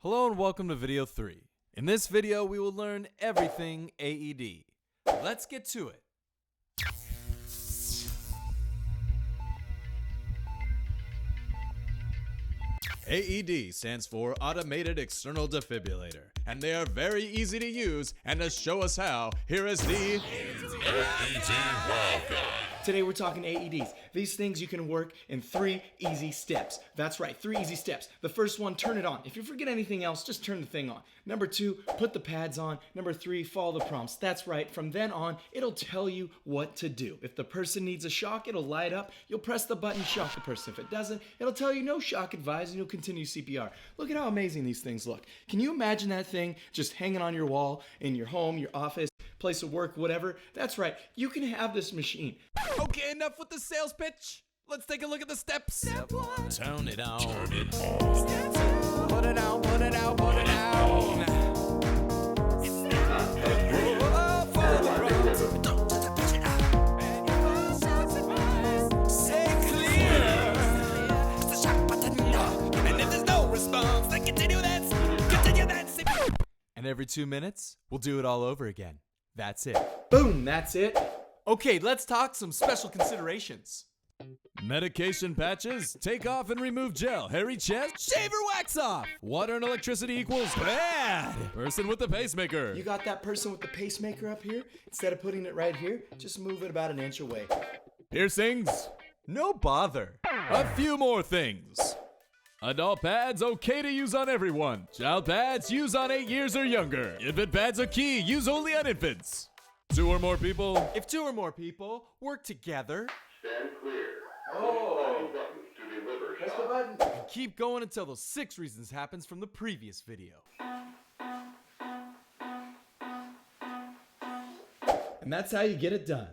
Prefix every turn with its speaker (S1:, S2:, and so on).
S1: Hello and welcome to video 3. In this video, we will learn everything AED. Let's get to it. AED stands for Automated External Defibrillator, and they are very easy to use, and to show us how, here is the AED Welcome.
S2: Today we're talking AEDs. These things you can work in 3 easy steps. That's right, 3 easy steps. The first one, turn it on. If you forget anything else, just turn the thing on. Number 2, put the pads on. Number 3, follow the prompts. That's right, from then on, it'll tell you what to do. If the person needs a shock, it'll light up. You'll press the button, shock the person. If it doesn't, it'll tell you no shock advised, and you'll continue CPR. Look at how amazing these things look. Can you imagine that thing just hanging on your wall in your home, your office, place of work, whatever? That's right, you can have this machine.
S1: Okay, enough with the sales pitch. Let's take a look at the steps. Step 1. Turn it on. Turn it on. Step 2. Put it out, put it out, put it out. Follow the prompts. Don't just push it out. And your phone shouts advice. Say clear. Press the shock button. And if there's no response, then continue that. And every 2 minutes, we'll do it all over again. That's it.
S2: Boom, that's it.
S1: Okay, let's talk some special considerations. Medication patches, take off and remove gel. Hairy chest, shave or wax off. Water and electricity equals bad. Person with the pacemaker.
S2: You got that person with the pacemaker up here? Instead of putting it right here, just move it about an inch away.
S1: Piercings, no bother. A few more things. Adult pads okay to use on everyone. Child pads use on 8 years or younger. Infant pads are key, use only on infants. 2 or more people. If 2 or more people work together.
S3: Stand clear.
S2: Oh.
S3: Button to deliver
S2: Press
S3: shock.
S2: the button.
S1: And keep going until those 6 reasons happens from the previous video.
S2: And that's how you get it done.